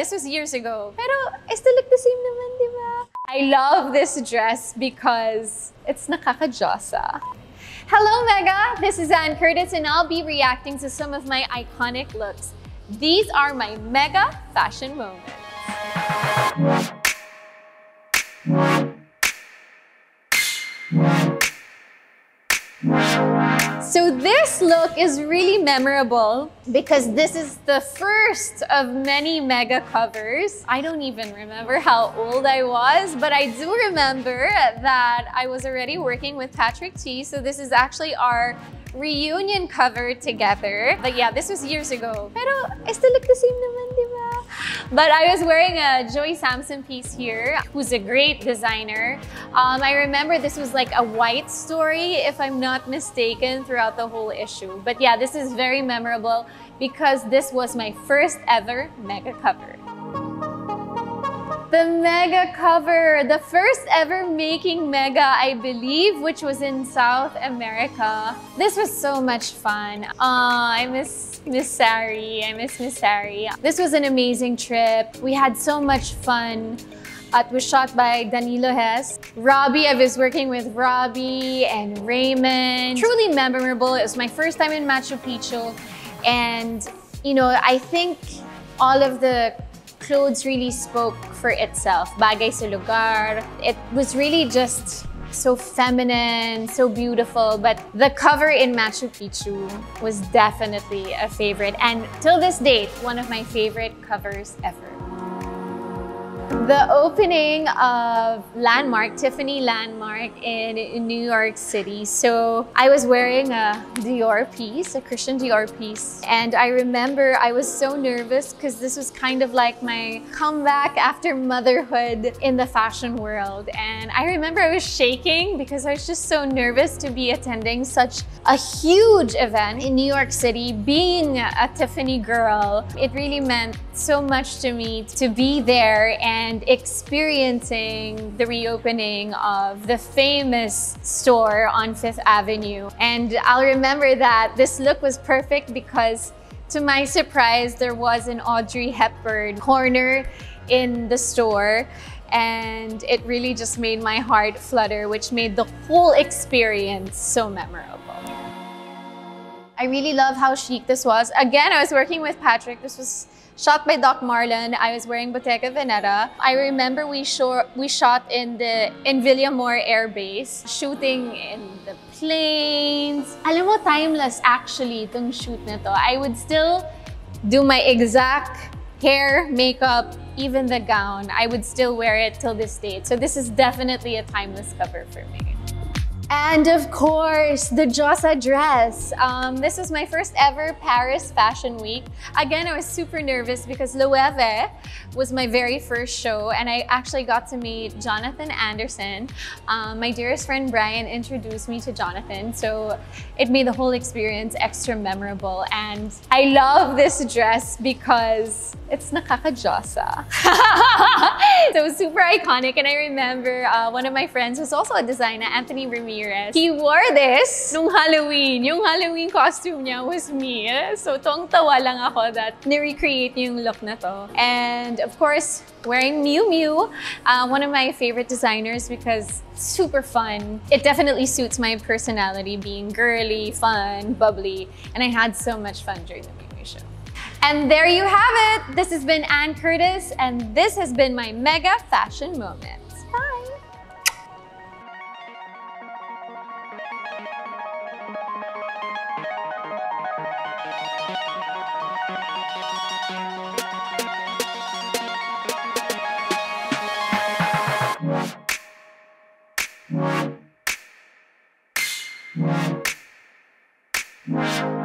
This was years ago. Pero I still look the same naman, di ba? I love this dress because it's nakakajosa. Hello, Mega! This is Ann Curtis and I'll be reacting to some of my iconic looks. These are my Mega fashion moments. So this look is really memorable because this is the first of many Mega covers. I don't even remember how old I was, but I do remember that I was already working with Patrick T. So this is actually our reunion cover together. But yeah, this was years ago. Pero I still look the same naman, di ba? But I was wearing a Joey Samson piece here, who's a great designer. I remember this was like a white story, if I'm not mistaken, throughout the whole issue. But yeah, this is very memorable because this was my first ever Mega cover. The Mega cover, the first ever making Mega, I believe, which was in South America. This was so much fun. I miss Miss Sari. I miss Miss Sari. This was an amazing trip. We had so much fun. It was shot by Danilo Hess. Robbie, I was working with Robbie and Raymond. Truly memorable. It was my first time in Machu Picchu. And, you know, I think all of the clothes really spoke for itself. Bagay sa lugar. It was really just so feminine, so beautiful. But the cover in Machu Picchu was definitely a favorite. And till this date, one of my favorite covers ever. The opening of Landmark, Tiffany Landmark in New York City. So I was wearing a Dior piece, a Christian Dior piece. And I remember I was so nervous because this was kind of like my comeback after motherhood in the fashion world. And I remember I was shaking because I was just so nervous to be attending such a huge event in New York City. Being a Tiffany girl, it really meant so much to me to be there and experiencing the reopening of the famous store on Fifth Avenue. And I'll remember that this look was perfect because, to my surprise, there was an Audrey Hepburn corner in the store. And it really just made my heart flutter, which made the whole experience so memorable. I really love how chic this was. Again, I was working with Patrick. This was shot by Doc Marlon. I was wearing Bottega Veneta. I remember we shot in Villamor Air Base, shooting in the planes. Alam mo, timeless actually itong shoot na to. I would still do my exact hair, makeup, even the gown. I would still wear it till this date. So this is definitely a timeless cover for me. And of course, the Josa dress. This was my first ever Paris Fashion Week. Again, I was super nervous because Loewe was my very first show and I actually got to meet Jonathan Anderson. My dearest friend Brian introduced me to Jonathan, so it made the whole experience extra memorable. And I love this dress because it's nakakajosa. So it was super iconic, and I remember one of my friends was also a designer, Anthony Ramirez. He wore this nung Halloween. Yung Halloween costume niya was me. So tawang-tawa lang ako that ni-recreate niya yung look na to. And of course, wearing Miu Miu, one of my favorite designers because super fun. It definitely suits my personality, being girly, fun, bubbly, and I had so much fun during the Miu Miu show. And there you have it. This has been Ann Curtis, and this has been my Mega Fashion Moments. Bye! Wow.